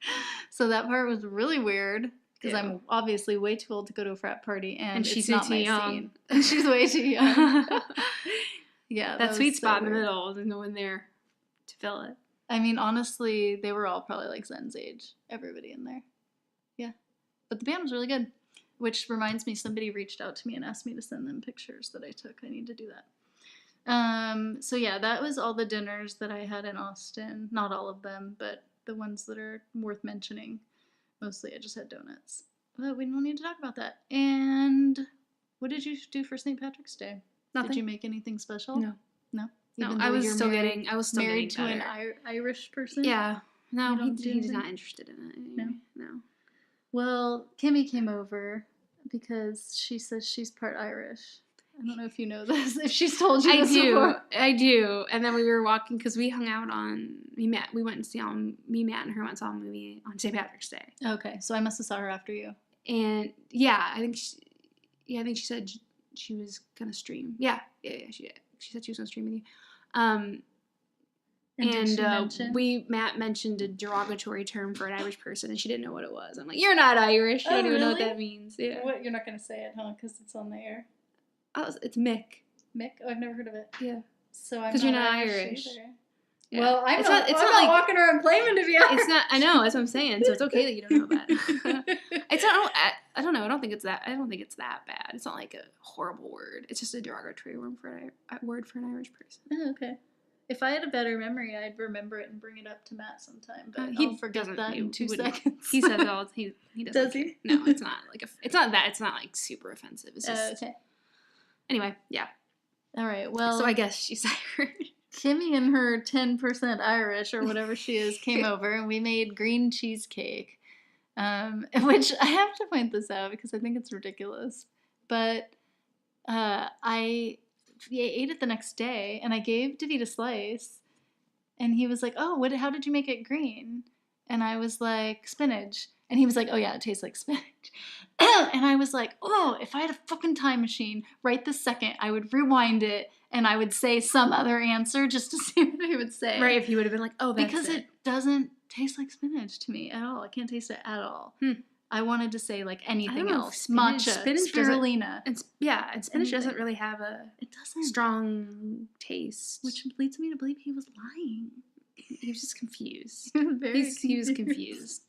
So that part was really weird because I'm obviously way too old to go to a frat party, and she's not my scene. And she's way too young. Yeah, that sweet spot in the middle, there's no one there to fill it. I mean, honestly, they were all probably like Zen's age. Everybody in there. Yeah. But the band was really good, which reminds me, somebody reached out to me and asked me to send them pictures that I took. I need to do that. So yeah, that was all the dinners that I had in Austin. Not all of them, but the ones that are worth mentioning. Mostly I just had donuts. But we don't need to talk about that. And what did you do for St. Patrick's Day? Nothing. Did you make anything special? No. Even I was still married getting to an Irish person? Yeah. No, he's not interested in it. Anyway. No. Well, Kimmy came over because she says she's part Irish. I don't know if you know this. If she's told you this before. I do. And then we were walking because we hung out we went and saw me, Matt, and her went and saw a movie on St. Patrick's Day. Okay, so I must have saw her after you. And yeah, I think she said she was gonna stream. Yeah, she did. She said she was gonna stream with you. Matt mentioned a derogatory term for an Irish person, and she didn't know what it was. I'm like, you're not Irish. You don't even know what that means. Yeah. What? You're not gonna say it, huh? Because it's on the air. Oh, it's Mick. Mick? Oh, I've never heard of it. Yeah. So I'm because you're not Irish. Yeah. Well, I'm not like, walking around claiming to be Irish. It's not. I know. That's what I'm saying. So it's okay that you don't know that. It's not. I don't know. I don't think it's that bad. It's not like a horrible word. It's just a derogatory word for an Irish person. Oh, okay. If I had a better memory, I'd remember it and bring it up to Matt sometime. But I'll forget that in 2 seconds. He says all. He doesn't. Does he? No, it's not like it's not that. It's not like super offensive. It's just okay. Anyway, yeah. All right. Well, so I guess she's Irish. Kimmy and her 10% Irish or whatever she is came over, and we made green cheesecake, which I have to point this out because I think it's ridiculous. But I ate it the next day, and I gave David a slice, and he was like, "Oh, how did you make it green?" And I was like, "Spinach." And he was like, "Oh yeah, it tastes like spinach." And I was like, "Oh, if I had a fucking time machine right this second, I would rewind it and I would say some other answer just to see what he would say." Right, if he would have been like, "Oh, that's because it doesn't taste like spinach to me at all. I can't taste it at all. I wanted to say like anything else. Matcha, spirulina. And spinach doesn't really have a strong taste. Which leads me to believe he was lying. He was just confused. He was confused.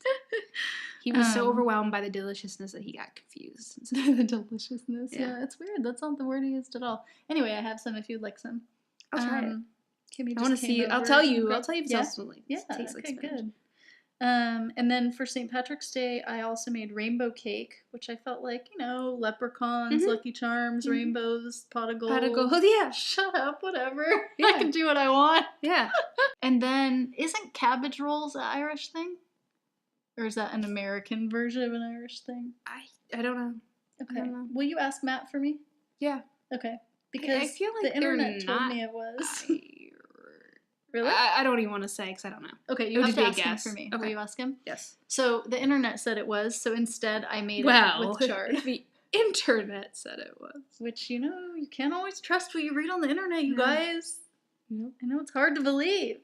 He was so overwhelmed by the deliciousness that he got confused. The deliciousness? Yeah, it's weird. That's not the word he used at all. Anyway, I have some if you'd like some. I'll try it. Kimmy I want to just came see. I'll over tell and you. grabbed- I'll tell you if Yeah? it's also like Yeah, tastes like okay, spinach. good. And then for St. Patrick's Day, I also made rainbow cake, which I felt like, leprechauns, Mhm. Lucky Charms, Mhm. rainbows, pot of gold. Pot of gold, yeah. Shut up, whatever. Yeah. I can do what I want. Yeah. And then, isn't cabbage rolls an Irish thing? Or is that an American version of an Irish thing? I don't know. Okay. I don't know. Will you ask Matt for me? Yeah. Okay. Because I feel like the internet they're told not me it was. Really? I don't even want to say because I don't know. Okay, It you would have just to be a ask him guess. for me. Okay. Will you ask him? Yes. So the internet said it was, so instead I made it Well, with chard. the internet said it was. Which, you can't always trust what you read on the internet, you guys. Nope. I know it's hard to believe.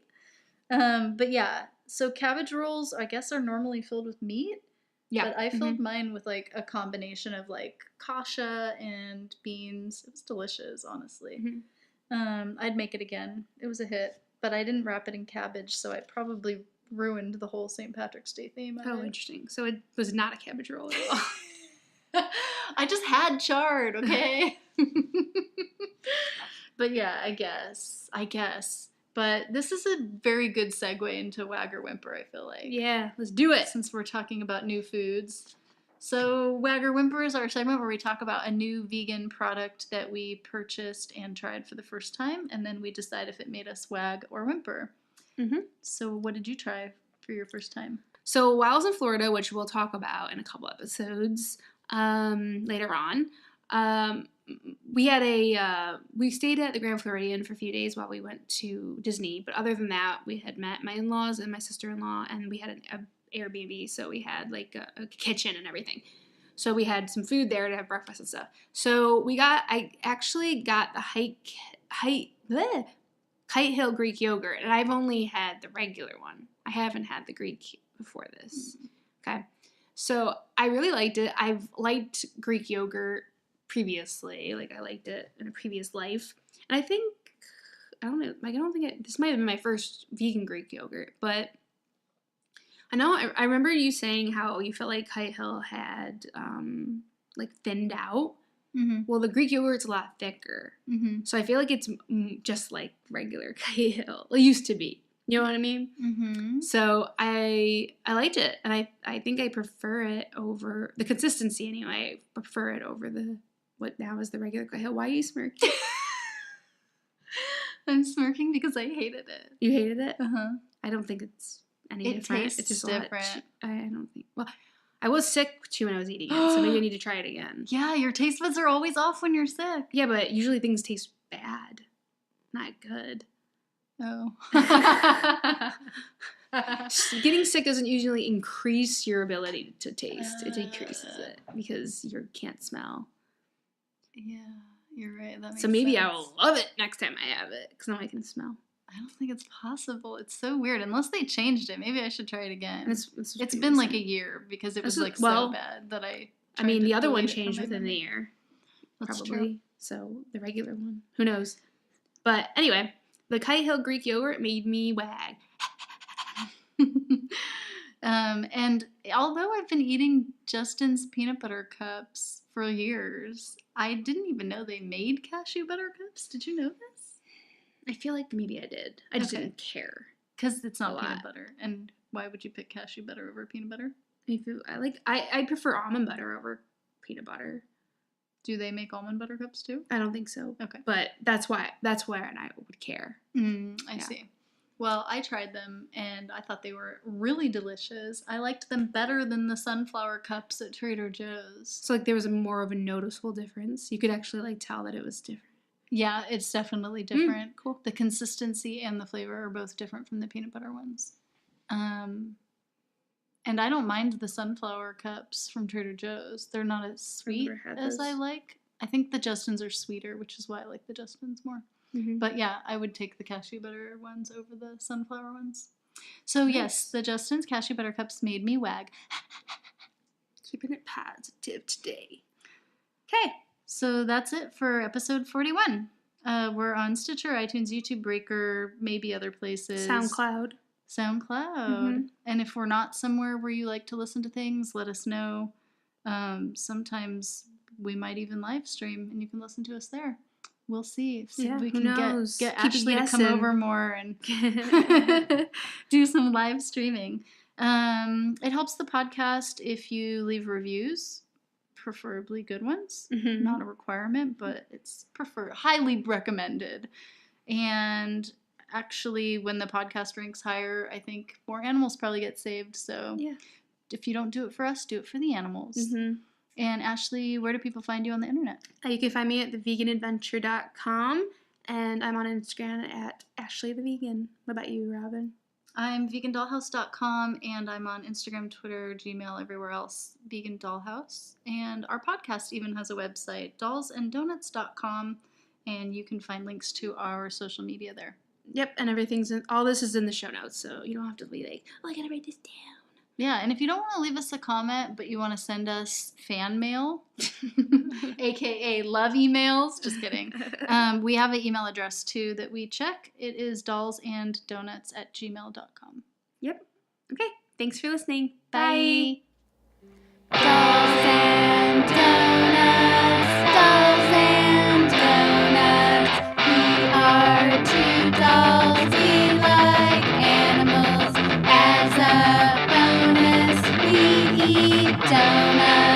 But yeah, so cabbage rolls, I guess, are normally filled with meat. Yeah. But I filled mine with like a combination of like kasha and beans. It was delicious, honestly. I'd make it again. It was a hit. But I didn't wrap it in cabbage, so I probably ruined the whole St. Patrick's Day theme. Oh, interesting. So it was not a cabbage roll at all. I just had chard, okay? But yeah, I guess. But this is a very good segue into Wag or Whimper, I feel like. Yeah, let's do it. Since we're talking about new foods. So Wag or Whimper is our segment where we talk about a new vegan product that we purchased and tried for the first time, and then we decide if it made us wag or whimper. So what did you try for your first time? So while I was in Florida, which we'll talk about in a couple episodes later on, we stayed at the Grand Floridian for a few days while we went to Disney. But other than that, we had met my in-laws and my sister-in-law, and we had an Airbnb, so we had like a kitchen and everything. So we had some food there to have breakfast and stuff. So I actually got the Kite Hill Greek yogurt, and I've only had the regular one. I haven't had the Greek before this. Okay. So I really liked it. I've liked Greek yogurt previously. Like I liked it in a previous life. And I think, this might have been my first vegan Greek yogurt, but I remember you saying how you felt like Kite Hill had like thinned out. Well, the Greek yogurt's a lot thicker. So I feel like it's just like regular Kite Hill. It used to be. You know what I mean? So I liked it, and I think I prefer it over the consistency anyway. I prefer it over what now is the regular Kite Hill. Why are you smirking? I'm smirking because I hated it. You hated it? I don't think it's any It different. tastes It's just different. I don't think. Well, I was sick too when I was eating it, so maybe I need to try it again. Yeah, your taste buds are always off when you're sick. Yeah, but usually things taste bad, not good. Oh. Getting sick doesn't usually increase your ability to taste. It decreases it because you can't smell. Yeah, you're right. That makes so maybe sense. I will love it next time I have it because now I can smell. I don't think it's possible. It's so weird. Unless they changed it. Maybe I should try it again. It's been like a year because it was so bad that I mean, the other one deleted it changed from my within the memory. year. That's probably. true. So the regular one. Who knows? But anyway, the Kite Hill Greek yogurt made me wag. And although I've been eating Justin's peanut butter cups for years, I didn't even know they made cashew butter cups. Did you know this? I feel like maybe I did. I just Okay. didn't care. Because it's not A peanut lot. butter. And why would you pick cashew butter over peanut butter? I prefer almond butter over peanut butter. Do they make almond butter cups too? I don't think so. Okay. But that's where I would care. I see. Well, I tried them and I thought they were really delicious. I liked them better than the sunflower cups at Trader Joe's. So like there was more of a noticeable difference. You could actually like tell that it was different. Yeah, it's definitely different. Cool. The consistency and the flavor are both different from the peanut butter ones. And I don't mind the sunflower cups from Trader Joe's. They're not as sweet as I like. I think the Justins are sweeter, which is why I like the Justins more. But yeah, I would take the cashew butter ones over the sunflower ones. So yes, the Justin's cashew butter cups made me wag. Keeping it positive today. Okay. So that's it for episode 41. We're on Stitcher, iTunes, YouTube, Breaker, maybe other places. SoundCloud. And if we're not somewhere where you like to listen to things, let us know. Sometimes we might even live stream and you can listen to us there. we'll see. See Yeah, if we who can knows? get Keep Ashley to come guessing. over more and do some live streaming. It helps the podcast if you leave reviews, preferably good ones. Mhm. Not a requirement, but it's highly recommended. And actually, when the podcast ranks higher, I think more animals probably get saved. So Yeah. if you don't do it for us, do it for the animals. Mm-hmm. And Ashley, where do people find you on the internet? You can find me at theveganadventure.com, and I'm on Instagram at ashleythevegan. What about you, Robin? I'm vegandollhouse.com, and I'm on Instagram, Twitter, Gmail, everywhere else, Vegan Dollhouse. And our podcast even has a website, dollsanddonuts.com, and you can find links to our social media there. Yep, and all this is in the show notes, so you don't have to be like, oh, I gotta write this down. Yeah, and if you don't want to leave us a comment, but you want to send us fan mail, aka love emails, just kidding. We have an email address too that we check. It is dollsanddonuts@gmail.com. Yep. Okay, thanks for listening. Bye. Dolls and donuts, dolls and donuts. We are two dolls. We like animals. As a bonus, we eat donuts.